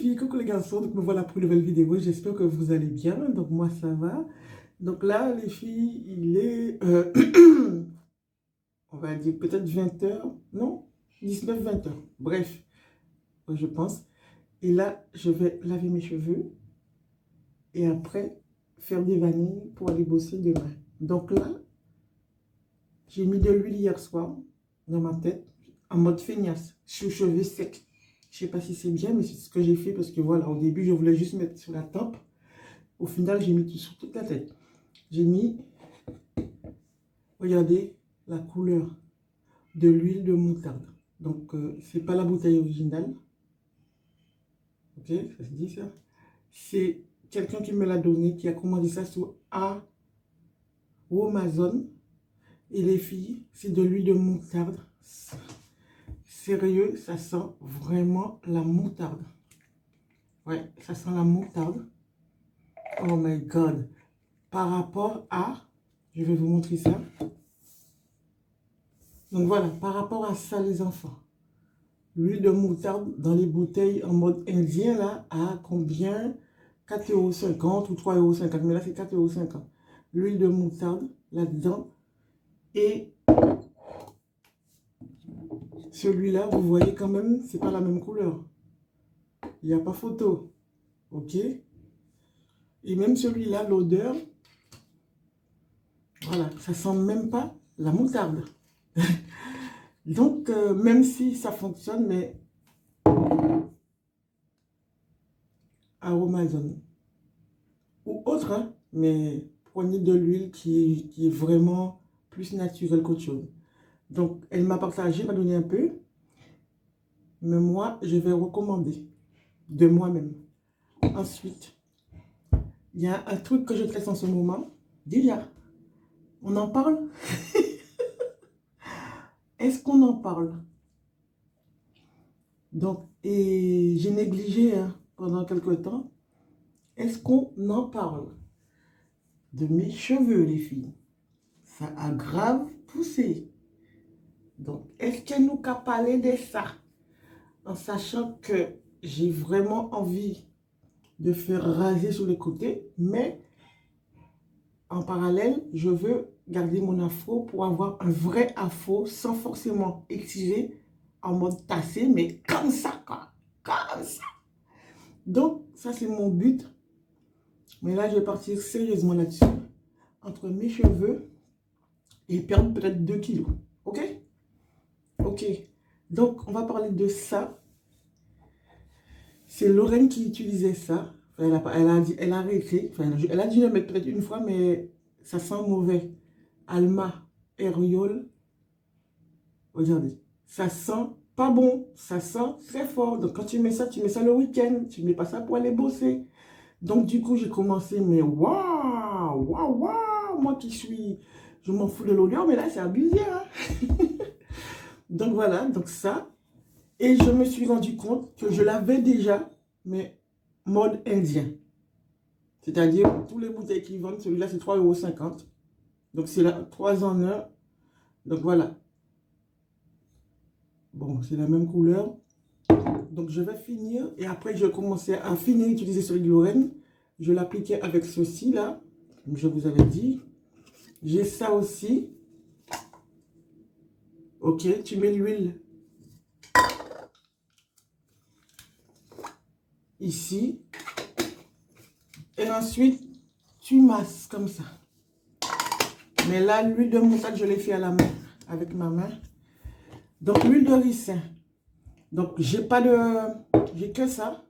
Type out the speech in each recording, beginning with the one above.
filles, coucou les garçons, donc me voilà pour une nouvelle vidéo, j'espère que vous allez bien, donc moi ça va. Donc là les filles, il est, on va dire peut-être 20 h, non, 19 20 h, bref, je pense. Et là, je vais laver mes cheveux et après faire des vanilles pour aller bosser demain. Donc là, j'ai mis de l'huile hier soir dans ma tête, en mode feignasse, sur cheveux secs. Je sais pas si c'est bien, mais c'est ce que j'ai fait parce que voilà, au début, je voulais juste mettre sur la tempe. Au final, j'ai mis tout sur toute la tête. J'ai mis, regardez, la couleur de l'huile de moutarde. Donc, c'est pas la bouteille originale. Ok, ça se dit ça. C'est quelqu'un qui me l'a donné, qui a commandé ça sur Amazon. Et les filles, c'est de l'huile de moutarde. Sérieux, ça sent vraiment la moutarde. Ouais, ça sent la moutarde. Oh my god. Par rapport à, je vais vous montrer ça. Donc voilà, par rapport à ça les enfants. L'huile de moutarde dans les bouteilles en mode indien là, à combien? 4,50 € ou 3,50 €. Mais là c'est 4,50 €. L'huile de moutarde là-dedans. Et celui-là, vous voyez quand même, c'est pas la même couleur. Il n'y a pas photo. Ok? Et même celui-là, l'odeur, voilà, ça sent même pas la moutarde. Donc, même si ça fonctionne, mais à Amazon ou autre, hein, mais prenez de l'huile qui est vraiment plus naturelle qu'autre chose. Donc, elle m'a partagé, m'a donné un peu, mais moi, je vais recommander de moi-même. Ensuite, il y a un truc que je teste en ce moment. Déjà, on en parle? Est-ce qu'on en parle? Donc, et j'ai négligé hein, pendant quelque temps. Est-ce qu'on en parle de mes cheveux, les filles? Ça a grave poussé. Donc, est-ce qu'elle nous a parlé de ça? En sachant que j'ai vraiment envie de faire raser sur les côtés, mais en parallèle, je veux garder mon afro pour avoir un vrai afro sans forcément exciser en mode tassé, mais comme ça, quoi. Comme ça. Donc, ça, c'est mon but. Mais là, je vais partir sérieusement là-dessus. Entre mes cheveux et perdre peut-être 2 kilos. Ok? Ok. Donc, on va parler de ça. C'est Lorraine qui utilisait ça. Elle a arrêté. Enfin, elle a dû le mettre peut-être une fois, mais ça sent mauvais. Alma Aeriol. Regardez. Ça sent pas bon. Ça sent très fort. Donc, quand tu mets ça le week-end. Tu ne mets pas ça pour aller bosser. Donc, du coup, j'ai commencé, mais waouh, waouh, waouh. Moi qui suis, je m'en fous de l'odeur, mais là, c'est abusé. Hein? Donc, voilà. Donc, ça. Et je me suis rendu compte que je l'avais déjà, mais mode indien. C'est-à-dire, tous les bouteilles qui vendent, celui-là, c'est 3,50 €. Donc, c'est là, 3 en 1. Donc, voilà. Bon, c'est la même couleur. Donc, je vais finir. Et après, je vais commencer à finir d'utiliser celui de Lorraine. Je l'appliquais avec ceci, là. Comme je vous avais dit. J'ai ça aussi. Ok, tu mets l'huile ici. Et ensuite, tu masses comme ça. Mais là, l'huile de moutarde, je l'ai fait à la main, avec ma main. Donc, l'huile de ricin. Donc, j'ai que ça,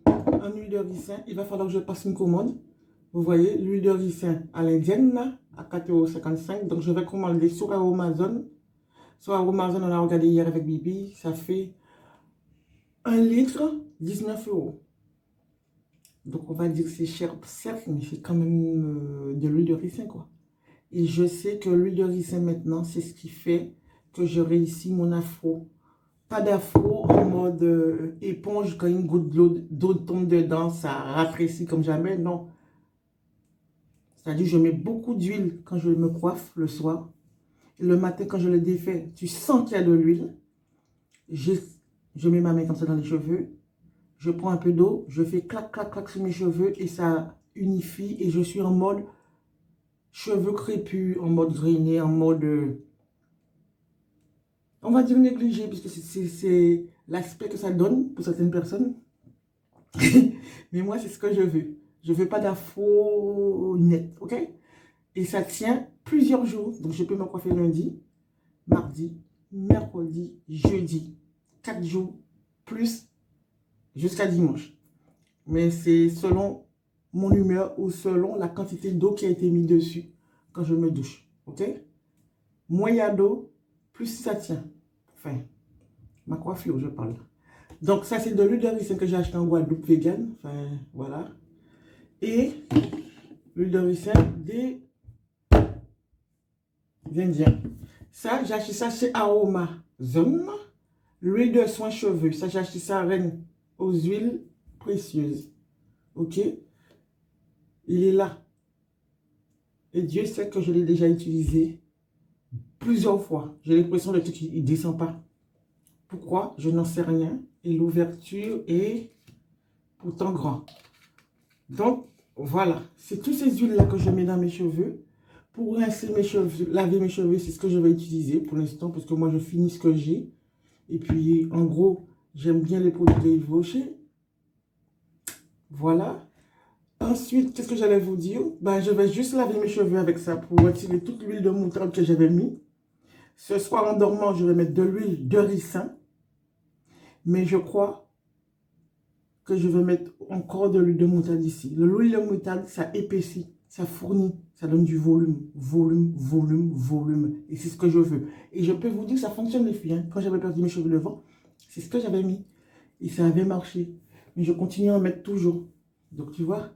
en huile de ricin. Il va falloir que je passe une commande. Vous voyez, l'huile de ricin à l'indienne, là, à 4,55 €. Donc, je vais commander sur Amazon. Sur Amazon, on a regardé hier avec Bibi. Ça fait 1 litre, 19 €. Donc, on va dire que c'est cher, certes, mais c'est quand même de l'huile de ricin, quoi. Et je sais que l'huile de ricin, maintenant, c'est ce qui fait que je réussis mon afro. Pas d'afro en mode éponge, quand une goutte d'eau tombe dedans, ça rafraîcit comme jamais, non. C'est-à-dire, je mets beaucoup d'huile quand je me coiffe le soir. Et le matin, quand je le défais, tu sens qu'il y a de l'huile. Je mets ma main comme ça dans les cheveux. je prends un peu d'eau, je fais clac, clac, clac sur mes cheveux et ça unifie. Et je suis en mode cheveux crépus, en mode grainé, en mode, on va dire négligé, puisque c'est l'aspect que ça donne pour certaines personnes. Mais moi, c'est ce que je veux. Je veux pas d'afro net, ok? Et ça tient plusieurs jours. Donc, je peux me coiffer lundi, mardi, mercredi, jeudi. 4 jours, plus jusqu'à dimanche. Mais c'est selon mon humeur ou selon la quantité d'eau qui a été mise dessus quand je me douche, ok? Moins il y a d'eau, plus ça tient. Enfin, ma coiffure, je parle. Donc, ça, c'est de l'huile de ricin que j'ai acheté en Guadeloupe vegan. Enfin, voilà. Et l'huile de ricin des Indiens. Ça, j'ai acheté ça chez Aroma Zone. L'huile de soin cheveux. Ça, j'ai acheté ça à Rennes aux huiles précieuses. Ok? Il est là. Et Dieu sait que je l'ai déjà utilisé plusieurs fois. J'ai l'impression qu'il ne descend pas. Pourquoi? Je n'en sais rien. Et l'ouverture est pourtant grande. Donc, voilà. C'est toutes ces huiles-là que je mets dans mes cheveux. Pour rincer mes cheveux, laver mes cheveux, c'est ce que je vais utiliser pour l'instant. Parce que moi, je finis ce que j'ai. Et puis, en gros, j'aime bien les produits de Yves Rocher. Voilà. Ensuite, qu'est-ce que j'allais vous dire? Ben, je vais juste laver mes cheveux avec ça pour retirer toute l'huile de moutarde que j'avais mis. Ce soir, en dormant, je vais mettre de l'huile de ricin. Mais je crois que je vais mettre encore de l'huile de moutarde ici. L'huile de moutarde, ça épaissit, ça fournit, ça donne du volume, volume, volume, volume. Et c'est ce que je veux. Et je peux vous dire que ça fonctionne, les filles. Hein. Quand j'avais perdu mes cheveux devant, c'est ce que j'avais mis. Et ça avait marché. Mais je continue à en mettre toujours. Donc, tu vois.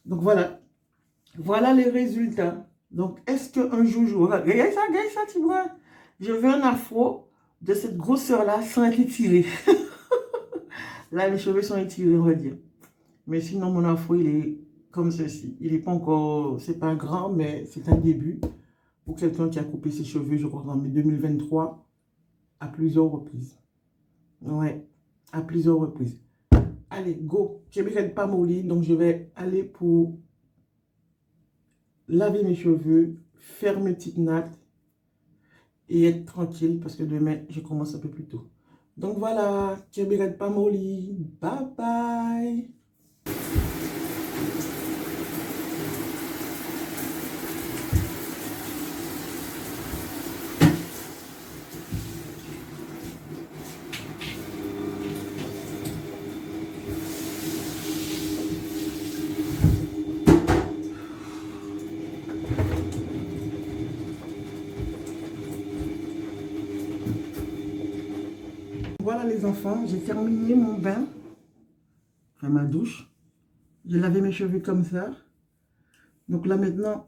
Donc, voilà. Voilà les résultats. Donc, est-ce qu'un jour, regarde ça, tu vois. Je veux un afro de cette grosseur-là sans être étiré. Là, les cheveux sont étirés, on va dire. Mais sinon, mon afro, il est comme ceci. Il n'est pas encore, c'est pas grand, mais c'est un début pour quelqu'un qui a coupé ses cheveux, je crois, en 2023, à plusieurs reprises. Ouais, à plusieurs reprises. Allez, go. Je ne vais pas mollir, donc je vais aller pour laver mes cheveux, faire mes petites nattes et être tranquille parce que demain, je commence un peu plus tôt. Donc voilà, je ne vais pas mollir. Bye bye. Voilà les enfants, j'ai terminé mon bain, enfin ma douche. J'ai lavé mes cheveux comme ça. Donc là maintenant,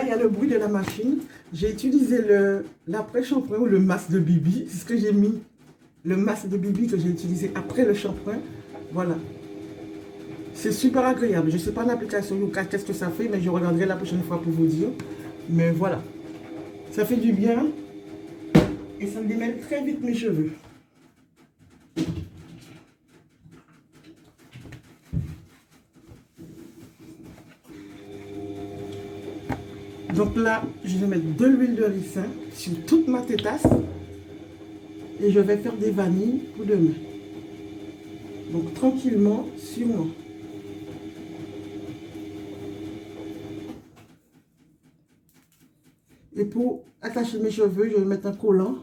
il y a le bruit de la machine. J'ai utilisé l'après-shampoing ou le masque de Bibi. C'est ce que j'ai mis. Le masque de Bibi que j'ai utilisé après le shampoing. Voilà. C'est super agréable. Je ne sais pas l'application Yuka, qu'est-ce que ça fait, mais je regarderai la prochaine fois pour vous dire. Mais voilà. Ça fait du bien. Et ça me démêle très vite mes cheveux. Donc là, je vais mettre de l'huile de ricin sur toute ma tétasse. Et je vais faire des vanilles pour demain. Donc tranquillement, sûrement. Et pour attacher mes cheveux, je vais mettre un collant.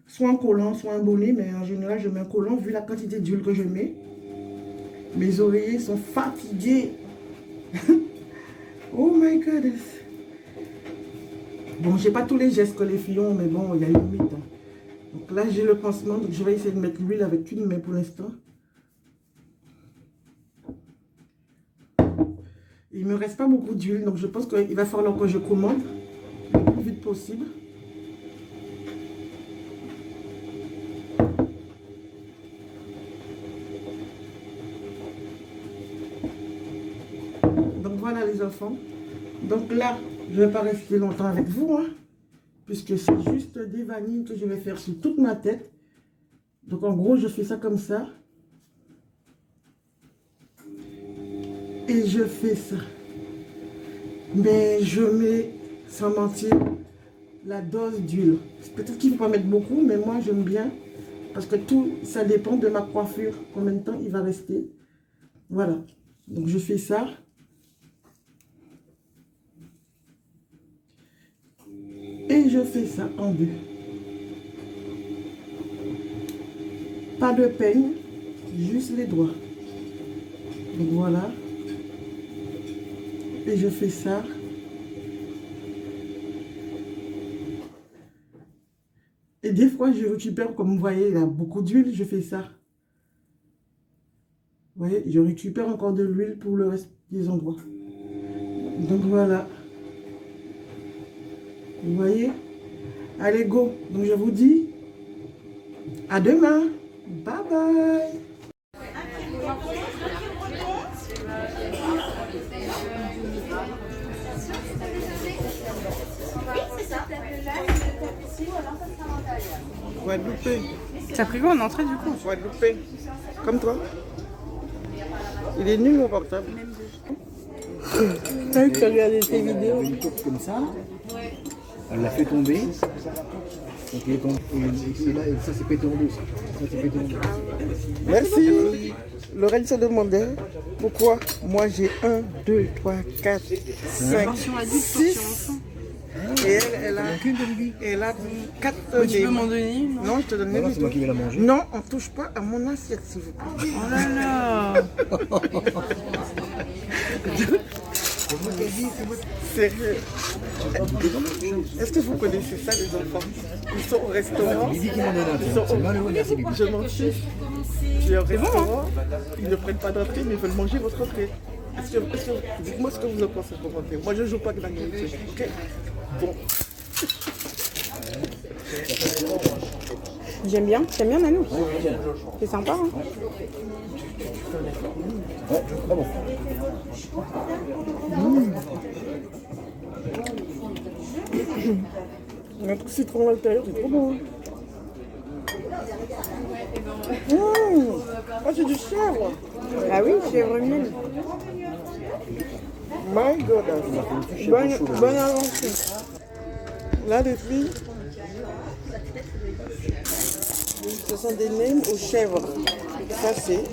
Soit un collant, soit un bonnet, mais en général, je mets un collant vu la quantité d'huile que je mets. Mes oreillers sont fatigués. Oh my goodness. Bon, j'ai pas tous les gestes que les filles ont, mais bon, il y a une limite. Hein. Donc là, j'ai le pansement, donc je vais essayer de mettre l'huile avec une main pour l'instant. Il me reste pas beaucoup d'huile, donc je pense qu'il va falloir que je commande. le plus vite possible. Donc voilà les enfants. Donc là, je ne vais pas rester longtemps avec vous, hein, puisque c'est juste des vanilles que je vais faire sur toute ma tête. Donc en gros, je fais ça comme ça. Et je fais ça. Mais je mets, sans mentir, la dose d'huile. Peut-être qu'il ne faut pas mettre beaucoup, mais moi j'aime bien. Parce que tout, ça dépend de ma coiffure, combien de temps il va rester. Voilà. Donc je fais ça. Et je fais ça en deux. Pas de peigne, juste les doigts. Donc voilà. Et je fais ça. Et des fois, je récupère, comme vous voyez, il y a beaucoup d'huile, je fais ça. Vous voyez, je récupère encore de l'huile pour le reste des endroits. Donc voilà. Vous voyez? Allez, go. Donc je vous dis à demain. Bye bye. Guadeloupé. T'as pris quoi en entrée du coup? Guadeloupé. Comme toi. Il est nul mon portable. T'as vu que tu as regardé tes vidéos? Une tourte comme ça, elle l'a fait tomber. Donc il est tombé. Et là, ça c'est pété en deux. Ça c'est pété en deux. Merci. Lorraine se demandait pourquoi moi j'ai 1, 2, 3, 4, 5, Portion adulte, 6. portion enfant. Et elle a 4 Tu peux m'en donner une? Non, je te donne Non, c'est moi qui vais la manger. Non, on ne touche pas à mon assiette, s'il vous plaît. Oh là là. Sérieux. Est-ce que vous connaissez ça, les enfants? Ils sont au restaurant. Bibi qui m'en donne un. Ils sont C'est malheureux, merci Bibi. Je m'en fiche. Tu es au restaurant. Ils ne prennent pas d'entrée, mais ils veulent manger votre entrée. Dites-moi ce que vous en pensez pour rentrer. Moi, je ne joue pas de la nourriture. Ok? Bon. J'aime bien. T'aimes bien Nanou? C'est sympa hein? Ouais, très bon. Il y a un truc citron à l'intérieur, c'est trop bon. Ah, c'est du chèvre. Ah oui, chèvre miel. My God. Bonne invention. Là, les filles, ce sont des nems aux chèvres. Ça, c'est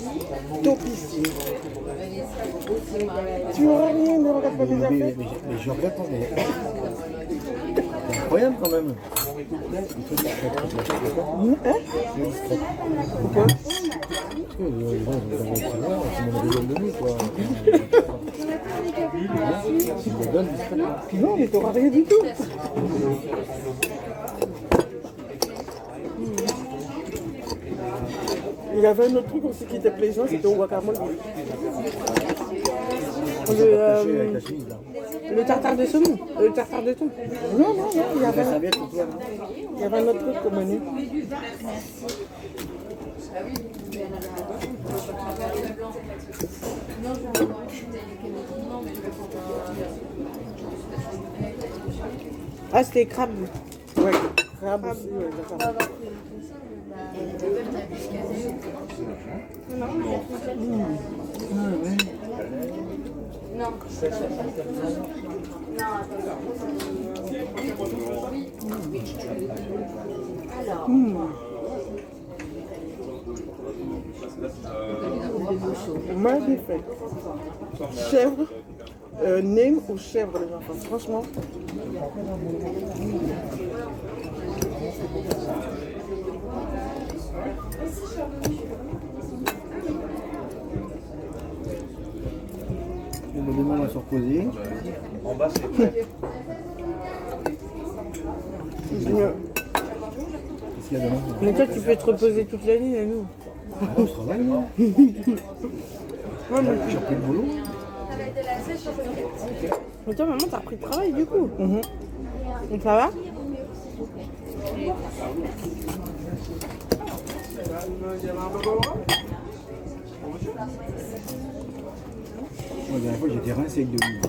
topissime. Tu n'auras rien, ne regarde pas mes affaires. Mais je regarde pas, mais. C'est incroyable quand même. Hein? Pourquoi? Parce que les gens ils ont savoir, c'est mon deuxième de nuit quoi. C'est une gueule discrètement. Non, mais t'auras rien du tout. Il y avait un autre truc aussi qui était plaisant, c'était au guacamole. Avec la chemise là. Le tartare de saumon. Le tartare de thon. Non, il y avait, La serviette pour toi là. il y avait un autre truc au menu. Ah, c'était crabe. Ouais, crabe aussi, ouais, d'accord. Magnifique. Chèvre, nem ou chèvre, les enfants. Franchement. On me demande à se reposer. En bas, c'est prêt. Qu'est-ce qu'il y a demain? Mais toi, tu peux te reposer toute la nuit, Nanou. Ah non, je travaille moi. Ouais, mais... J'ai repris le boulot. mais toi, maman, t'as repris le travail du coup. Donc ça va? Moi, la dernière fois, j'étais rincé avec de l'huile.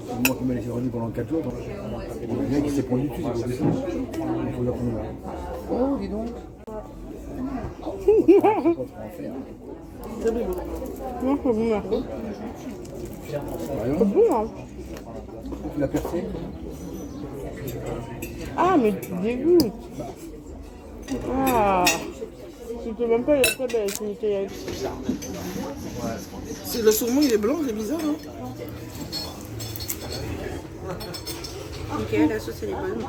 C'est moi qui m'a laissé revenir pendant 4 jours. Le mec, il s'est pendu dessus, c'est pas possible. Il faut l'apprendre là. Oh, dis donc. C'est bon. Non, c'est bon, merci. C'est bon, hein. Tu l'as percé? Ah, mais tu dégoûtes. Ah. Tu peux même pas la belle, c'est nickel. Le saumon, il est blanc, c'est bizarre, hein? Nickel, la sauce elle est bonne.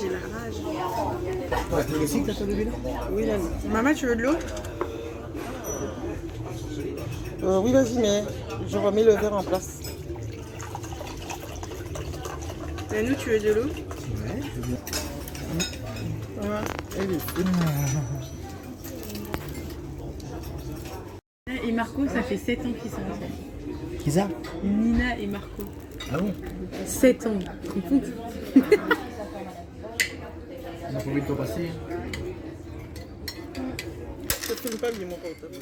J'ai la rage. Tu recycles la salle de vin? Oui, là. Maman, tu veux de l'eau? Oui, vas-y, mais je remets le verre en place. Nanou, tu veux de l'eau? Ouais, c'est bien. Elle est fine. Nina et Marco, ça fait 7 ans qu'ils sont ensemble. Qui ça? Nina et Marco. Ah bon? 7 ans. Tu te rends compte? On a combien de temps passé? Je filme pas bien mon portable.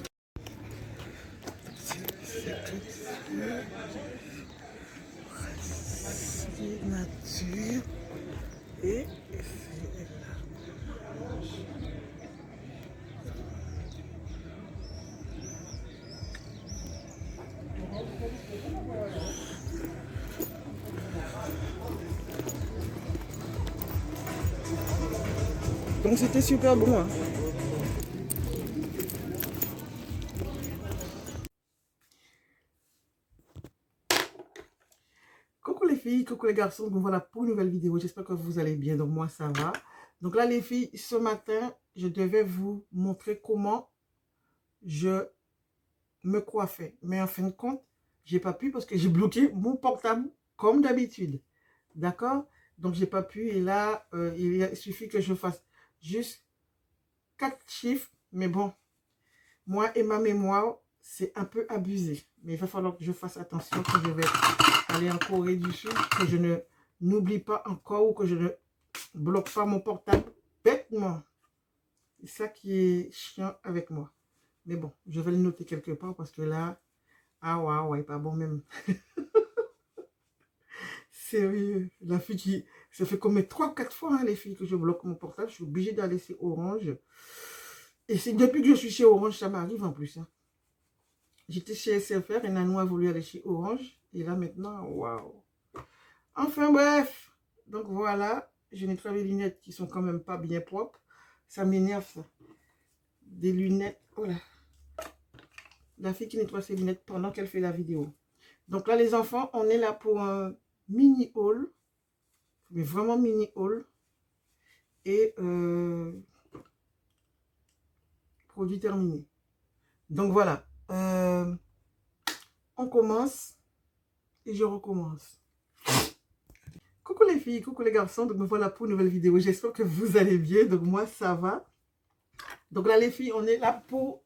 C'est nature et donc c'était super bon, hein. Coucou les filles, coucou les garçons, donc voilà pour une nouvelle vidéo, j'espère que vous allez bien, donc moi ça va. Donc là les filles, ce matin, je devais vous montrer comment je me coiffais. Mais en fin de compte, j'ai pas pu parce que j'ai bloqué mon portable comme d'habitude. D'accord? Donc j'ai pas pu et là, il suffit que je fasse juste 4 chiffres. Mais bon, moi et ma mémoire, c'est un peu abusé. Mais il va falloir que je fasse attention quand je vais aller en Corée du Sud, que je ne n'oublie pas encore ou que je ne bloque pas mon portable bêtement. C'est ça qui est chiant avec moi. Mais bon, je vais le noter quelque part parce que là, ah ouais, pas bon même. Sérieux, la fille qui... Ça fait comme 3 ou 4 fois, hein, les filles, que je bloque mon portable. Je suis obligée d'aller chez Orange. Et c'est depuis que je suis chez Orange, ça m'arrive en plus. Hein. J'étais chez SFR et Nanou a voulu aller chez Orange. Et là maintenant, waouh. Enfin bref. Donc voilà, j'ai nettoyé mes lunettes qui sont quand même pas bien propres. Ça m'énerve ça. Des lunettes, voilà. La fille qui nettoie ses lunettes pendant qu'elle fait la vidéo. Donc là les enfants, on est là pour un mini haul. Mais vraiment mini haul. Et produit terminé. Donc voilà. On commence. Et je recommence. Coucou les filles, coucou les garçons. Donc me voilà pour une nouvelle vidéo. J'espère que vous allez bien. Donc moi ça va. Donc là les filles, on est là pour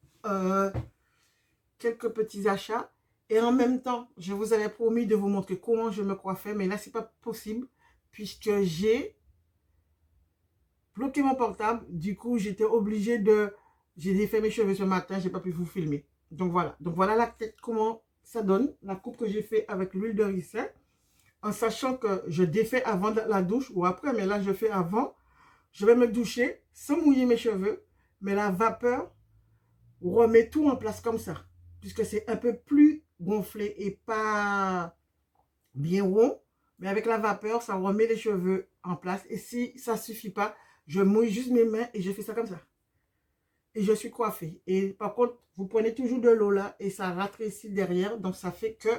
quelques petits achats. Et en même temps, je vous avais promis de vous montrer comment je me coiffais. Mais là c'est pas possible. Puisque j'ai bloqué mon portable. Du coup j'étais obligée de... J'ai défait mes cheveux ce matin. J'ai pas pu vous filmer. Donc voilà. Donc voilà la tête comment ça donne. La coupe que j'ai fait avec l'huile de ricin. En sachant que je défais avant la douche ou après, mais là je fais avant. Je vais me doucher sans mouiller mes cheveux, mais la vapeur remet tout en place comme ça, puisque c'est un peu plus gonflé et pas bien rond, mais avec la vapeur, ça remet les cheveux en place. Et si ça ne suffit pas, je mouille juste mes mains et je fais ça comme ça. Et je suis coiffée. Et par contre, vous prenez toujours de l'eau là et ça rétrécit derrière, donc ça fait que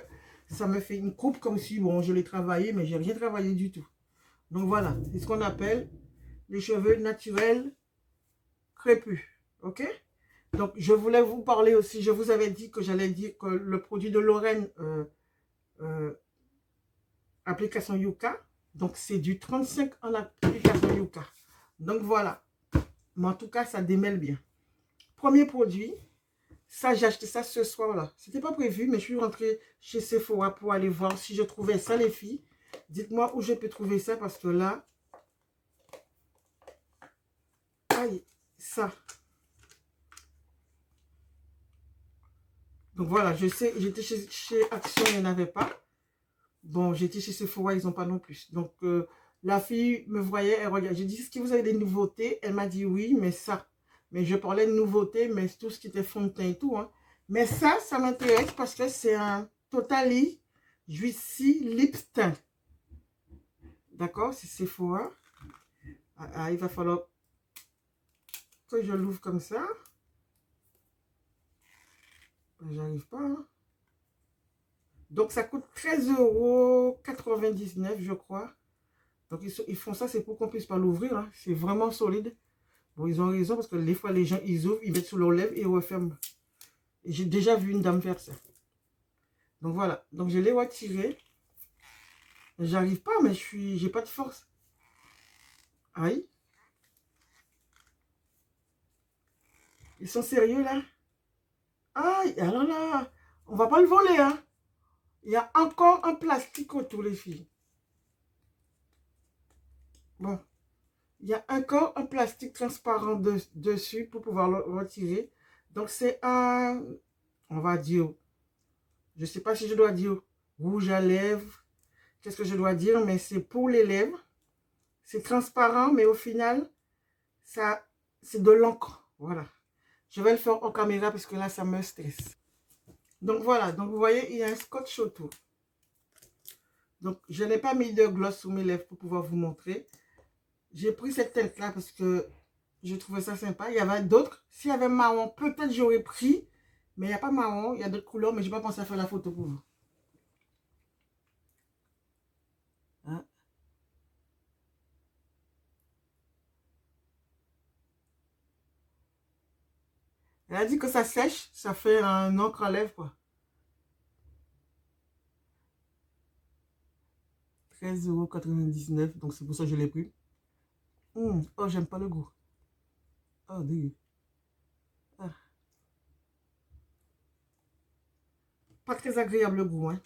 ça me fait une coupe comme si, bon, je l'ai travaillé, mais je n'ai rien travaillé du tout. Donc voilà, c'est ce qu'on appelle les cheveux naturels crépus. Ok? Donc je voulais vous parler aussi, je vous avais dit que j'allais dire que le produit de Lorraine, application Yuka, donc c'est du 35 en application Yuka. Donc voilà, mais en tout cas, ça démêle bien. Premier produit. Ça, j'ai acheté ça ce soir-là. C'était pas prévu, mais je suis rentrée chez Sephora pour aller voir si je trouvais ça, les filles. Dites-moi où je peux trouver ça parce que là... Aïe, ça. Donc voilà, je sais, j'étais chez Action, il n'y en avait pas. Bon, j'étais chez Sephora, ils n'ont pas non plus. Donc, la fille me voyait, elle regarde. J'ai dit, est-ce que vous avez des nouveautés? Elle m'a dit oui, mais ça. Mais je parlais de nouveautés, mais tout ce qui était fond de teint et tout. Hein. Mais ça m'intéresse parce que c'est un Totally Juicy Lip Tint. D'accord? C'est Sephora. Il va falloir que je l'ouvre comme ça. J'arrive pas. Hein. Donc, ça coûte 13,99 €, je crois. Donc, ils font ça, c'est pour qu'on puisse pas l'ouvrir. Hein. C'est vraiment solide. Bon, ils ont raison parce que des fois, les gens, ils ouvrent, ils mettent sous leurs lèvres et ils referment. J'ai déjà vu une dame faire ça. Donc, voilà. Donc, je l'ai retiré. J'arrive pas, mais j'ai pas de force. Aïe. Ils sont sérieux, là? Aïe, alors là, on va pas le voler, hein. Il y a encore un plastique autour, les filles. Bon. Il y a encore un plastique transparent dessus pour pouvoir le retirer. Donc, c'est un, on va dire, je ne sais pas si je dois dire rouge à lèvres. Qu'est-ce que je dois dire? Mais c'est pour les lèvres. C'est transparent, mais au final, ça, c'est de l'encre. Voilà. Je vais le faire en caméra parce que là, ça me stresse. Donc, voilà. Donc, vous voyez, il y a un scotch autour. Donc, je n'ai pas mis de gloss sur mes lèvres pour pouvoir vous montrer. J'ai pris cette teinte-là parce que je trouvais ça sympa. Il y avait d'autres. S'il y avait marron, peut-être j'aurais pris. Mais il n'y a pas marron. Il y a d'autres couleurs, mais je n'ai pas pensé à faire la photo pour vous. Hein? Elle a dit que ça sèche. Ça fait un encre à lèvres, quoi. 13,99 €. Donc, c'est pour ça que je l'ai pris. Oh, j'aime pas le goût. Oh, dégueu. Ah. Pas très agréable le goût, hein.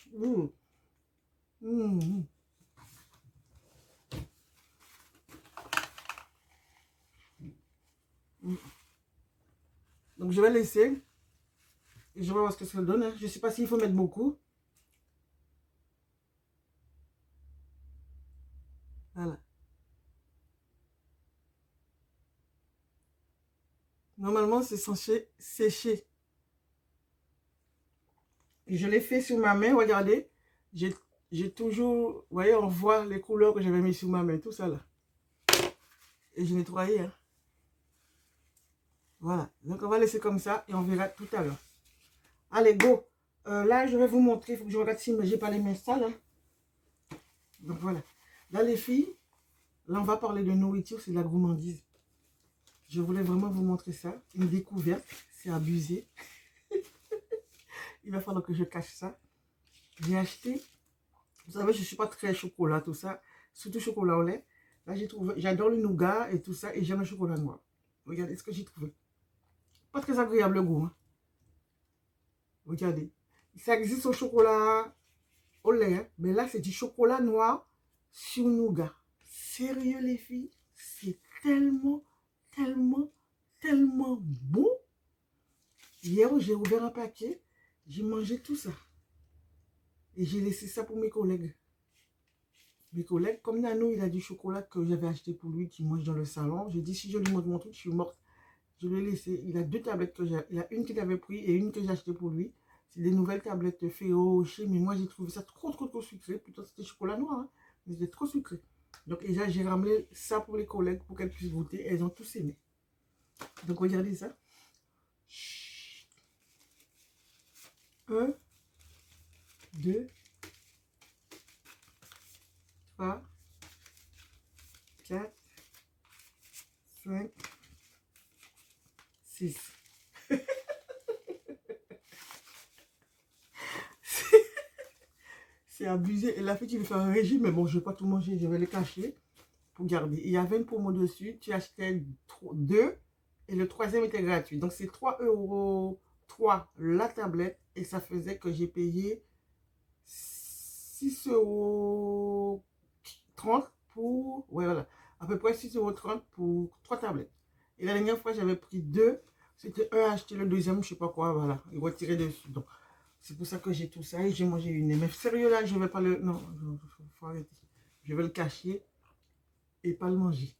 Donc, je vais laisser. Et je vais voir ce que ça donne. Hein. Je ne sais pas s'il faut mettre beaucoup. Voilà. Normalement, c'est censé sécher. Et je l'ai fait sur ma main. Regardez. J'ai toujours... Vous voyez, on voit les couleurs que j'avais mis sur ma main. Tout ça là. Et je l'ai nettoyé. Hein. Voilà. Donc, on va laisser comme ça. Et on verra tout à l'heure. Allez, go. Là, je vais vous montrer. Il faut que je regarde si j'ai pas les mains sales. Hein. Donc, voilà. Là, les filles, là, on va parler de nourriture. C'est de la gourmandise. Je voulais vraiment vous montrer ça. Une découverte. C'est abusé. Il va falloir que je cache ça. J'ai acheté. Vous savez, je ne suis pas très chocolat, tout ça. Surtout chocolat au lait. Là, j'ai trouvé. J'adore le nougat et tout ça. Et j'aime le chocolat noir. Regardez ce que j'ai trouvé. Pas très agréable le goût. Hein. Regardez. Ça existe au chocolat au lait. Hein. Mais là, c'est du chocolat noir sur nougat. Sérieux, les filles. C'est tellement bon. Hier, j'ai ouvert un paquet. J'ai mangé tout ça. Et j'ai laissé ça pour mes collègues. Mes collègues, comme Nano, il a du chocolat que j'avais acheté pour lui, qui mange dans le salon. J'ai dit, si je lui montre mon truc, je suis morte. Je lui ai laissé. Il a deux tablettes que j'ai. Il a une qu'il avait pris et une que j'ai achetée pour lui. C'est des nouvelles tablettes Féo-Chez. Mais moi, j'ai trouvé ça trop sucré. Plutôt, c'était chocolat noir. Hein. Mais c'était trop sucré. Donc, déjà, j'ai ramené ça pour les collègues pour qu'elles puissent goûter. Elles ont tous aimé. Donc, regardez ça. 1, 2, 3, 4, 5, 6. C'est abusé. Et la fille qui veut faire un régime, mais bon, je ne vais pas tout manger, je vais le cacher pour garder. Il y avait une promo dessus, tu achetais 2 et le troisième était gratuit. Donc, c'est 3,3 € la tablette et ça faisait que j'ai payé 6,99 € 30 pour, ouais, voilà, à peu près 6,30 € pour 3 tablettes. Et la dernière fois, j'avais pris 2. C'était un acheté, le deuxième, je sais pas quoi, voilà. Il retiré dessus. Donc, c'est pour ça que j'ai tout ça et j'ai mangé une. Mais sérieux, là, je vais pas le... Non, faut arrêter. Je vais le cacher et pas le manger.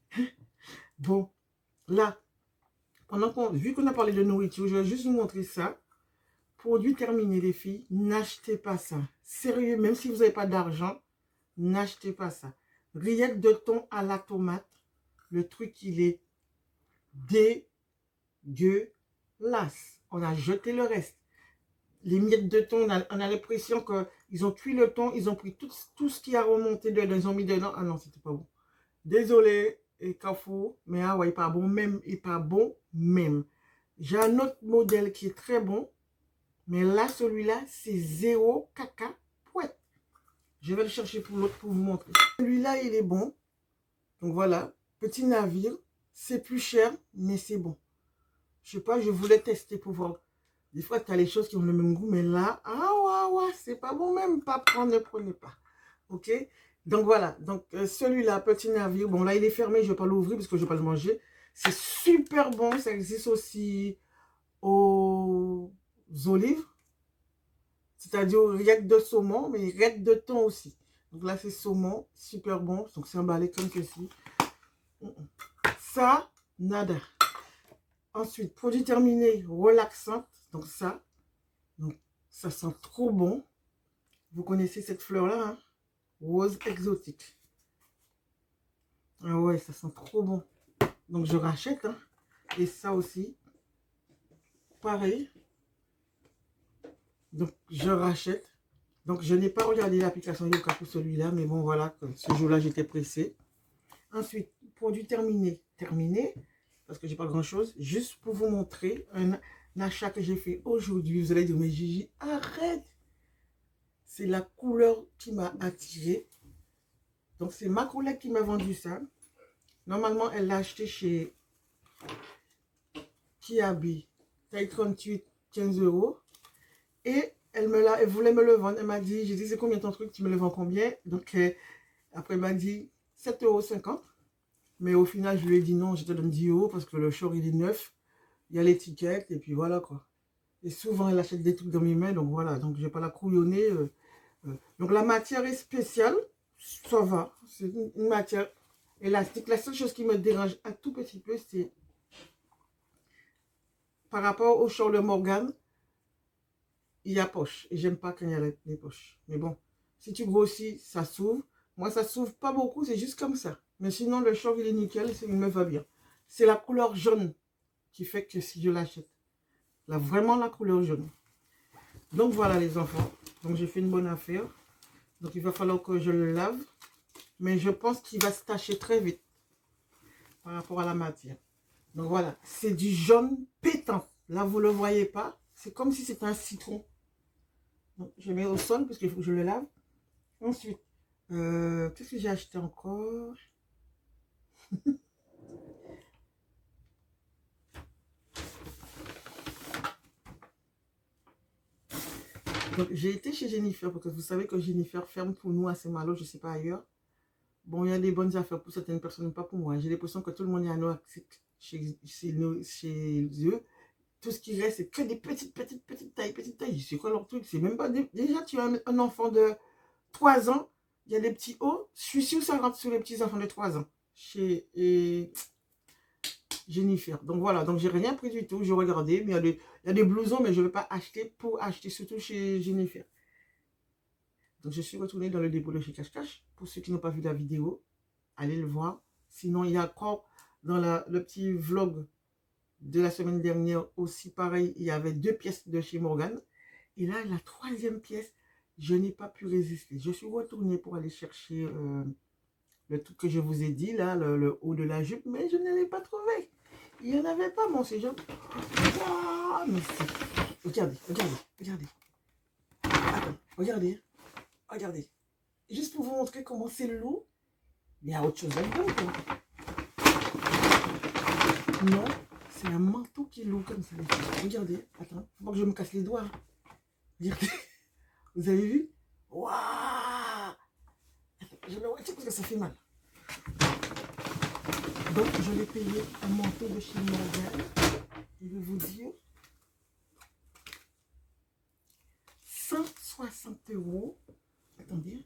Bon, là, vu qu'on a parlé de nourriture, je vais juste vous montrer ça. Produit terminé, les filles. N'achetez pas ça. Sérieux, même si vous n'avez pas d'argent, n'achetez pas ça. Rillettes de thon à la tomate. Le truc, il est dégueulasse. On a jeté le reste. Les miettes de thon, on a l'impression qu'ils ont cuit le thon, ils ont pris tout ce qui a remonté dedans, ils ont mis dedans. Ah non, c'était pas bon. Désolé, et Carrefour, mais ah ouais, pas bon même, et pas bon même. J'ai un autre modèle qui est très bon, mais là, celui-là, c'est zéro caca pouette. Je vais le chercher pour l'autre pour vous montrer. Celui-là, il est bon. Donc voilà, petit navire, c'est plus cher, mais c'est bon. Je sais pas, je voulais tester pour voir. Des fois, tu as les choses qui ont le même goût, mais là, ah ouais, c'est pas bon même, pas prendre, ne prenez pas. Ok? Donc voilà, donc celui-là, petit navire, bon là, il est fermé, je vais pas l'ouvrir parce que je vais pas le manger. C'est super bon, ça existe aussi aux olives, c'est-à-dire aux rillettes de saumon, mais rillettes de thon aussi. Donc là, c'est saumon, super bon, donc c'est emballé comme ceci. Ça, nada. Ensuite, produit terminé, relaxante. Donc ça sent trop bon. Vous connaissez cette fleur-là, hein? Rose exotique. Ah ouais, ça sent trop bon. Donc je rachète, hein? Et ça aussi, pareil. Donc je rachète. Donc je n'ai pas regardé l'application Yoka pour celui-là, mais bon voilà, ce jour-là j'étais pressée. Ensuite, produit terminé. Terminé. Parce que j'ai pas grand chose, juste pour vous montrer un achat que j'ai fait aujourd'hui. Vous allez dire, mais Gigi, arrête! C'est la couleur qui m'a attirée. Donc, c'est ma collègue qui m'a vendu ça. Normalement, elle l'a acheté chez Kiabi, taille 38, 15 €. Et elle voulait me le vendre. Elle m'a dit, j'ai dit, c'est combien ton truc? Tu me le vends combien? Donc, après, elle m'a dit 7,50 €. Mais au final, je lui ai dit non, je te donne 10 € parce que le short, il est neuf. Il y a l'étiquette et puis voilà quoi. Et souvent, elle achète des trucs dans mes mains, donc voilà. Donc, je vais pas la couillonner. Donc, la matière est spéciale. Ça va. C'est une matière élastique. La seule chose qui me dérange un tout petit peu, c'est par rapport au short de Morgan, il y a poche. Et j'aime pas quand il y a les poches. Mais bon, si tu grossis, ça s'ouvre. Moi, ça s'ouvre pas beaucoup, c'est juste comme ça. Mais sinon, le short, il est nickel, il me va bien. C'est la couleur jaune qui fait que si je l'achète. Là, vraiment la couleur jaune. Donc, voilà les enfants. Donc, j'ai fait une bonne affaire. Donc, il va falloir que je le lave. Mais je pense qu'il va se tacher très vite par rapport à la matière. Donc, voilà. C'est du jaune pétant. Là, vous ne le voyez pas. C'est comme si c'était un citron. Donc, je mets au sol parce qu'il faut que je le lave. Ensuite, qu'est-ce que j'ai acheté encore? Donc, j'ai été chez Jennifer, parce que vous savez que Jennifer ferme pour nous à Saint-Malo, je ne sais pas ailleurs. Bon, il y a des bonnes affaires pour certaines personnes, pas pour moi. J'ai l'impression que tout le monde est à Noack chez eux. Tout ce qui reste, c'est que des petites tailles. C'est quoi leur truc? C'est même pas... Déjà, tu as un enfant de 3 ans, il y a des petits hauts. Je suis sûre que ça rentre sur les petits enfants de 3 ans. Chez Jennifer. Donc voilà, donc j'ai rien pris du tout. J'ai regardé, mais il y a des blousons, mais je ne vais pas acheter pour acheter, surtout chez Jennifer. Donc je suis retournée dans le dépôt de chez Cache Cache. Pour ceux qui n'ont pas vu la vidéo, allez le voir. Sinon, il y a encore dans le petit vlog de la semaine dernière aussi pareil, il y avait 2 pièces de chez Morgan. Et là, la 3e pièce, je n'ai pas pu résister. Je suis retournée pour aller chercher le truc que je vous ai dit, là, le haut de la jupe, mais je ne l'ai pas trouvé. Il n'y en avait pas, mon séjour. Oh, mais regardez. Attends, regardez. Juste pour vous montrer comment c'est lourd. Il y a autre chose à dire. Non, c'est un manteau qui est lourd comme ça. Regardez, attends, faut pas que je me casse les doigts. Regardez, vous avez vu? Waouh! Je le retire parce que ça fait mal. Donc, je l'ai payé un manteau de chez Morgan. Je vais vous dire 160 €. Attendez.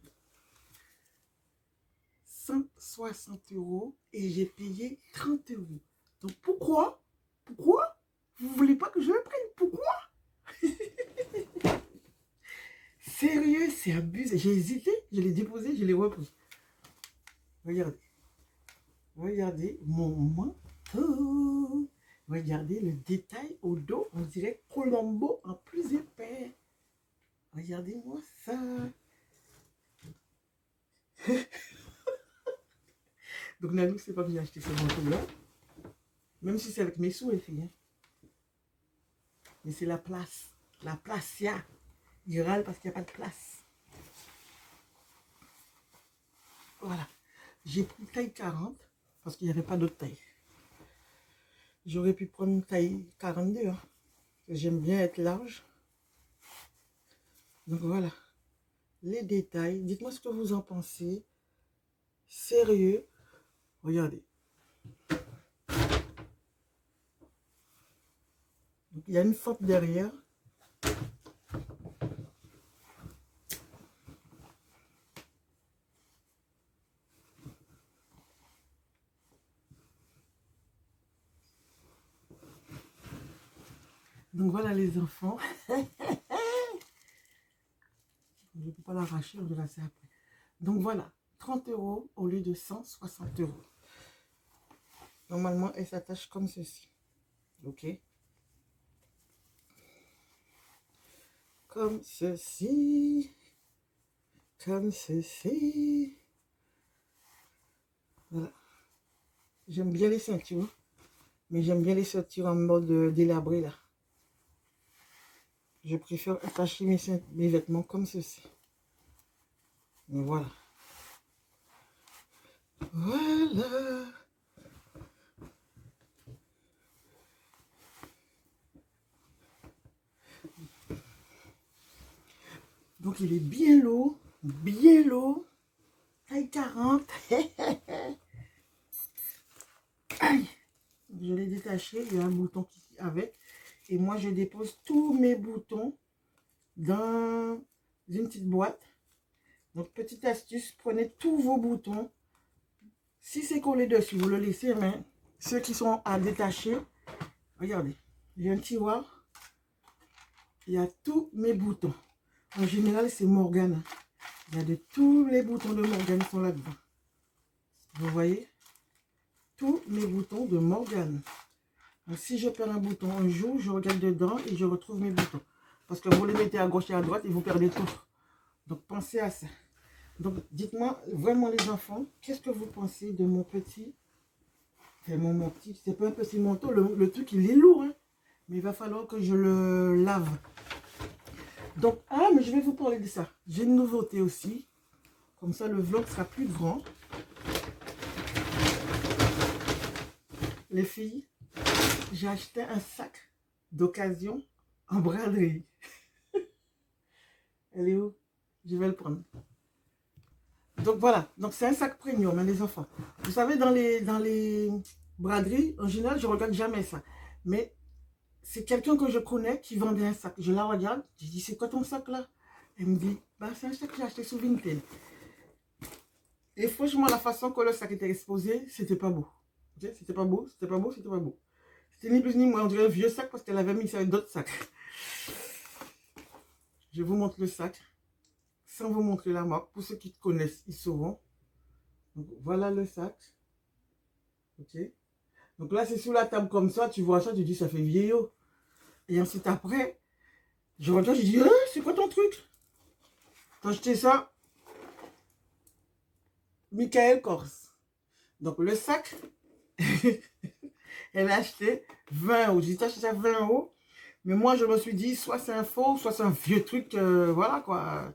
160 € et j'ai payé 30 €. Donc, pourquoi vous ne voulez pas que je le prenne? Pourquoi? Sérieux, c'est abusé. J'ai hésité, je l'ai déposé, je l'ai repris. Regardez. Regardez mon manteau. Regardez le détail au dos. On dirait Colombo en plus épais. Regardez-moi ça. Donc, Nalou, c'est pas que j'ai acheté ce manteau-là. Même si c'est avec mes sous, les filles. Hein. Mais c'est la place. La place, il y a. Il râle parce qu'il n'y a pas de place. Voilà. J'ai pris taille 40 parce qu'il n'y avait pas d'autre taille. J'aurais pu prendre une taille 42. Hein, j'aime bien être large. Donc voilà. Les détails. Dites-moi ce que vous en pensez. Sérieux. Regardez. Donc, il y a une fente derrière. Donc voilà les enfants. Je ne peux pas l'arracher, on verra ça après. Donc voilà, 30 € au lieu de 160 €. Normalement, elle s'attache comme ceci. Ok? Comme ceci. Comme ceci. Voilà. J'aime bien les ceintures. Mais j'aime bien les ceintures en mode délabré là. Je préfère attacher mes vêtements comme ceci. Mais voilà. Voilà. Donc il est bien lourd. Bien lourd. Taille 40. Aïe. Je l'ai détaché. Il y a un bouton qui avec. Et moi, je dépose tous mes boutons dans une petite boîte. Donc, petite astuce, prenez tous vos boutons. Si c'est collé dessus, vous le laissez, mais ceux qui sont à détacher, regardez, il y a un tiroir. Il y a tous mes boutons. En général, c'est Morgan. Il y a de tous les boutons de Morgan sont là-dedans. Vous voyez? Tous mes boutons de Morgan. Donc, si je perds un bouton un jour, je regarde dedans et je retrouve mes boutons. Parce que vous les mettez à gauche et à droite et vous perdez tout. Donc, pensez à ça. Donc, dites-moi vraiment les enfants, qu'est-ce que vous pensez de mon petit... Enfin, mon petit, c'est pas un petit manteau, le truc, il est lourd. Hein, mais il va falloir que je le lave. Donc, ah, mais je vais vous parler de ça. J'ai une nouveauté aussi. Comme ça, le vlog sera plus grand. Les filles, j'ai acheté un sac d'occasion en braderie. Elle est où? Je vais le prendre. Donc voilà, donc c'est un sac premium, hein, les enfants. Vous savez, dans les braderies, en général, je ne regarde jamais ça. Mais c'est quelqu'un que je connais qui vendait un sac. Je la regarde, je dis, c'est quoi ton sac là? Elle me dit, bah, c'est un sac que j'ai acheté sur Vinted. Et franchement, la façon que le sac était exposé, c'était pas beau. Okay? C'était pas beau, c'était pas beau, c'était pas beau. C'était ni plus ni moins, on dirait un vieux sac parce qu'elle avait mis ça avec d'autres sacs. Je vous montre le sac. Sans vous montrer la marque. Pour ceux qui connaissent, ils sauront. Donc, voilà le sac. Ok. Donc là, c'est sous la table comme ça. Tu vois ça, tu dis, ça fait vieillot. Et ensuite, après, je regarde, je dis, c'est quoi ton truc? T'as acheté ça? Michael Kors. Donc, le sac, elle a acheté 20 €. J'ai dit, t'as acheté ça 20 €. Mais moi, je me suis dit, soit c'est un faux, soit c'est un vieux truc. Voilà, quoi.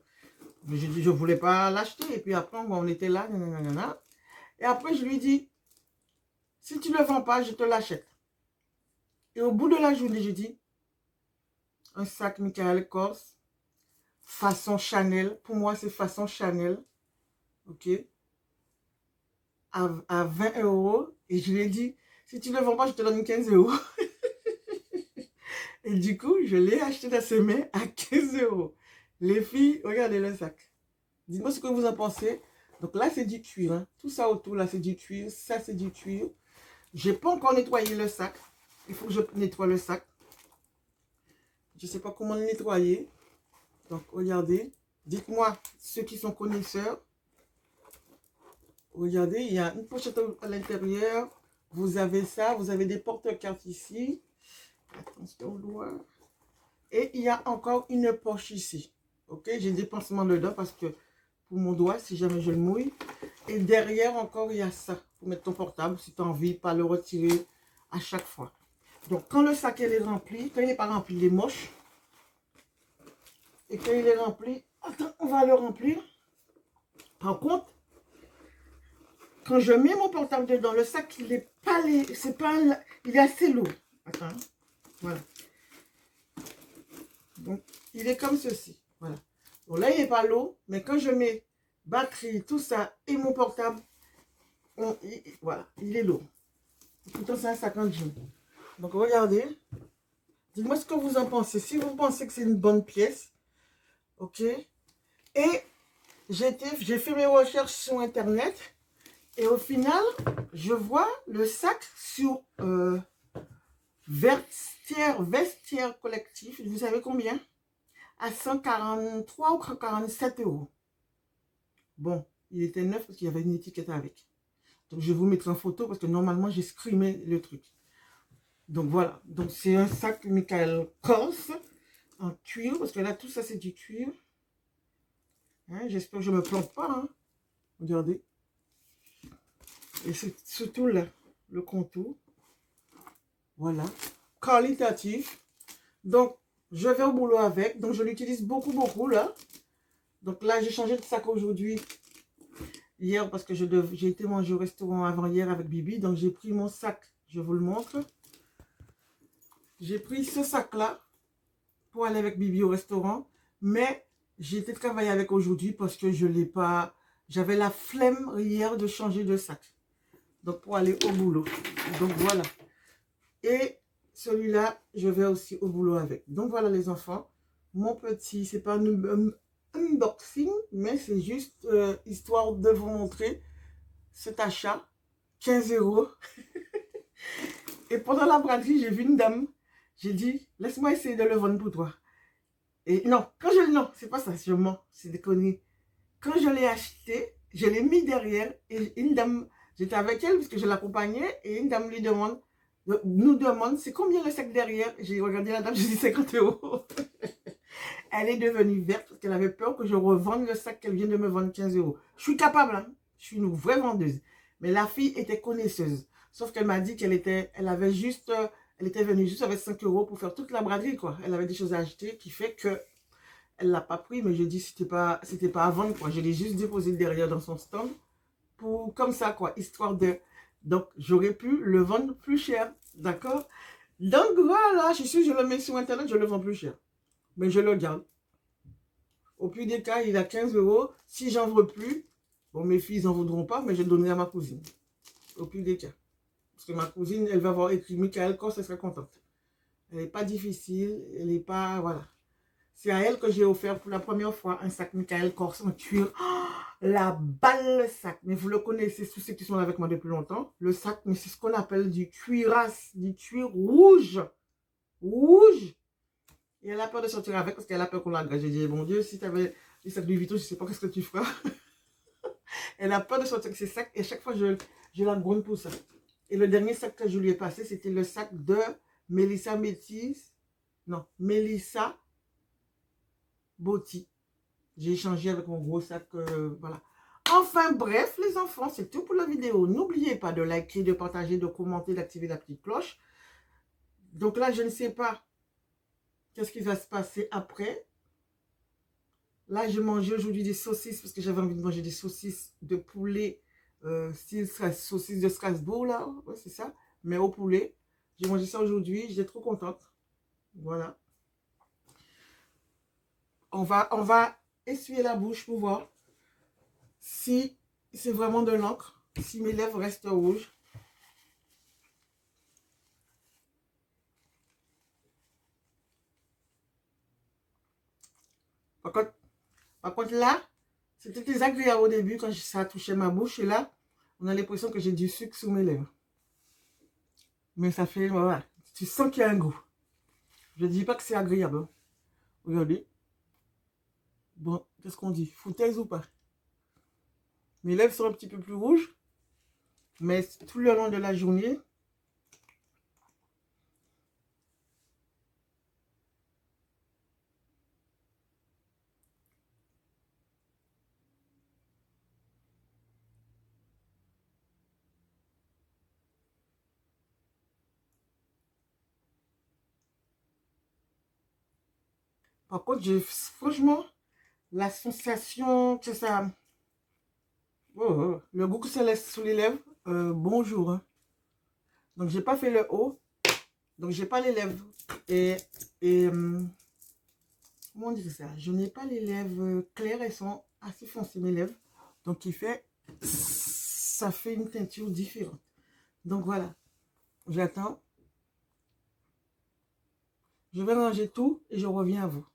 Mais j'ai dit, je ne voulais pas l'acheter. Et puis après, on était là. Nanana. Et après, je lui dis, si tu ne le vends pas, je te l'achète. Et au bout de la journée, j'ai dit, un sac Michael Kors, façon Chanel. Pour moi, c'est façon Chanel. Ok. à 20 € et je lui ai dit, si tu ne le vends pas, je te donne 15 €. Et du coup, je l'ai acheté dans ses mains à 15 €. Les filles, regardez le sac. Dites-moi ce que vous en pensez. Donc là, c'est du cuir. Hein. Tout ça autour, là, c'est du cuir. Ça, c'est du cuir. Je n'ai pas encore nettoyé le sac. Il faut que je nettoie le sac. Je ne sais pas comment le nettoyer. Donc, regardez. Dites-moi, ceux qui sont connaisseurs. Regardez, il y a une pochette à l'intérieur. Vous avez ça. Vous avez des porte-cartes ici. Attention, loin. Et il y a encore une poche ici. Ok, j'ai des pansements dedans parce que pour mon doigt, si jamais je le mouille. Et derrière encore, il y a ça. Pour mettre ton portable si tu as envie, pas le retirer à chaque fois. Donc, quand le sac est rempli, quand il n'est pas rempli, il est moche. Et quand il est rempli, attends, on va le remplir. Par contre, quand je mets mon portable dedans, le sac, il est pas, c'est pas, il est assez lourd. Attends, voilà. Donc, il est comme ceci. Voilà. Donc là, il n'est pas lourd, mais quand je mets batterie, tout ça, et mon portable, voilà, il est lourd. Pourtant, c'est un sac en jean. Donc, regardez. Dites-moi ce que vous en pensez. Si vous pensez que c'est une bonne pièce, ok. Et j'ai fait mes recherches sur Internet. Et au final, je vois le sac sur Vestiaire Collectif. Vous savez combien? À 143 ou 47 €. Bon, il était neuf parce qu'il y avait une étiquette avec. Donc, je vous mettrai en photo parce que normalement, j'ai scrimé le truc. Donc, voilà. Donc, c'est un sac Michael Kors en cuir. Parce que là, tout ça, c'est du cuir. Hein, j'espère que je ne me plante pas. Hein. Regardez. Et c'est surtout là, le contour. Voilà. Qualitatif. Donc, je vais au boulot avec. Donc, je l'utilise beaucoup, beaucoup là. Donc là, j'ai changé de sac aujourd'hui. Hier, parce que j'ai été manger au restaurant avant-hier avec Bibi. Donc, j'ai pris mon sac. Je vous le montre. J'ai pris ce sac-là pour aller avec Bibi au restaurant. Mais j'ai été travailler avec aujourd'hui parce que je ne l'ai pas... J'avais la flemme hier de changer de sac. Donc, pour aller au boulot. Donc, voilà. Et celui-là, je vais aussi au boulot avec. Donc, voilà les enfants. Mon petit, c'est pas un unboxing, mais c'est juste histoire de vous montrer cet achat. 15 €. Et pendant la braderie, j'ai vu une dame. J'ai dit, laisse-moi essayer de le vendre pour toi. Et non, non, c'est pas ça, je mens, c'est des conneries. Quand je l'ai acheté, je l'ai mis derrière et une dame, j'étais avec elle parce que je l'accompagnais et une dame nous demande, c'est combien le sac derrière? J'ai regardé la dame, j'ai dit 50 €. Elle est devenue verte parce qu'elle avait peur que je revende le sac qu'elle vient de me vendre 15 €. Je suis capable, hein? Je suis une vraie vendeuse. Mais la fille était connaisseuse. Sauf qu'elle m'a dit elle était venue juste avec 5 € pour faire toute la braderie, quoi. Elle avait des choses à acheter qui fait que elle l'a pas pris, mais je dis c'était pas à vendre, quoi. Je l'ai juste déposé derrière dans son stand pour comme ça, quoi, histoire de. Donc j'aurais pu le vendre plus cher, d'accord? Donc voilà, je le mets sur internet, je le vends plus cher, mais je le garde. Au plus des cas, il a 15 €. Si j'en veux plus, bon, mes filles n'en voudront pas, mais je le donnerai à ma cousine. Au plus des cas. Parce que ma cousine, elle va avoir écrit Michael Kors, elle sera contente. Elle n'est pas difficile, elle n'est pas, voilà. C'est à elle que j'ai offert pour la première fois un sac Michael Kors en cuir. Oh, la balle, le sac. Mais vous le connaissez, tous ceux qui sont avec moi depuis longtemps. Le sac, mais c'est ce qu'on appelle du cuirasse, du cuir rouge. Rouge. Et elle a peur de sortir avec parce qu'elle a peur qu'on l'agresse. J'ai dit, mon Dieu, si tu avais les sacs Louis Vuitton, je ne sais pas qu'est-ce que tu feras. Elle a peur de sortir avec ses sacs et à chaque fois, je la gronde pour ça. Et le dernier sac que je lui ai passé, c'était le sac de Melissa Métis. Non, Melissa Botti. J'ai échangé avec mon gros sac, voilà. Enfin bref, les enfants, c'est tout pour la vidéo. N'oubliez pas de liker, de partager, de commenter, d'activer la petite cloche. Donc là, je ne sais pas qu'est-ce qui va se passer après. Là, je mangeais aujourd'hui des saucisses parce que j'avais envie de manger des saucisses de poulet, style saucisses de Strasbourg, là. Ouais, c'est ça. Mais au poulet. J'ai mangé ça aujourd'hui. J'étais trop contente. Voilà. On va essuyer la bouche pour voir si c'est vraiment de l'encre. si mes lèvres restent rouges. Par contre là, c'était désagréable au début quand ça a touché ma bouche. Et là, on a l'impression que j'ai du sucre sous mes lèvres. Mais ça fait, voilà, tu sens qu'il y a un goût. Je ne dis pas que c'est agréable. Hein. Regardez. Bon, qu'est-ce qu'on dit? Foutaise ou pas? Mes lèvres sont un petit peu plus rouges. Mais tout le long de la journée, par contre, j'ai franchement la sensation que ça... Oh, le goût que ça laisse sous les lèvres, bonjour. Hein. Donc, j'ai pas fait le haut. Donc, j'ai pas les lèvres. Comment on dit ça? Je n'ai pas les lèvres claires. Elles sont assez foncées, mes lèvres. Donc, ça fait une teinture différente. Donc, voilà. J'attends. Je vais ranger tout et je reviens à vous.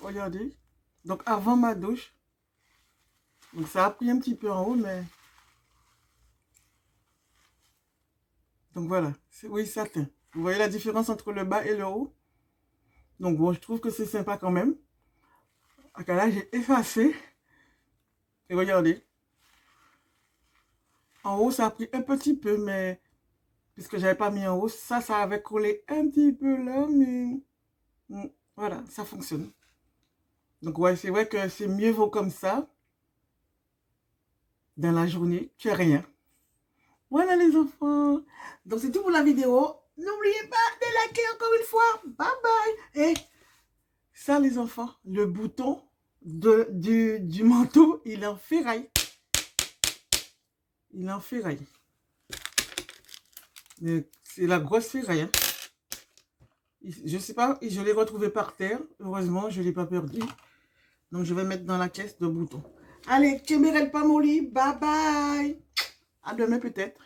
Regardez, donc avant ma douche, donc ça a pris un petit peu en haut, mais donc voilà, oui, ça teint. Vous voyez la différence entre le bas et le haut? Donc bon, je trouve que c'est sympa quand même. Ok, là j'ai effacé et regardez, en haut ça a pris un petit peu, mais puisque j'avais pas mis en haut, ça avait collé un petit peu là, mais voilà, ça fonctionne. Donc ouais, c'est vrai que c'est mieux vaut comme ça dans la journée que rien. Voilà les enfants. Donc c'est tout pour la vidéo. N'oubliez pas de liker encore une fois. Bye bye. Et ça les enfants, le bouton du manteau, il est en ferraille. Il est en ferraille. C'est la grosse ferraille. Hein. Je sais pas, je l'ai retrouvé par terre. Heureusement, je ne l'ai pas perdu. Donc, je vais mettre dans la caisse de boutons. Allez, Kemerel Pamoli, bye bye. À demain peut-être.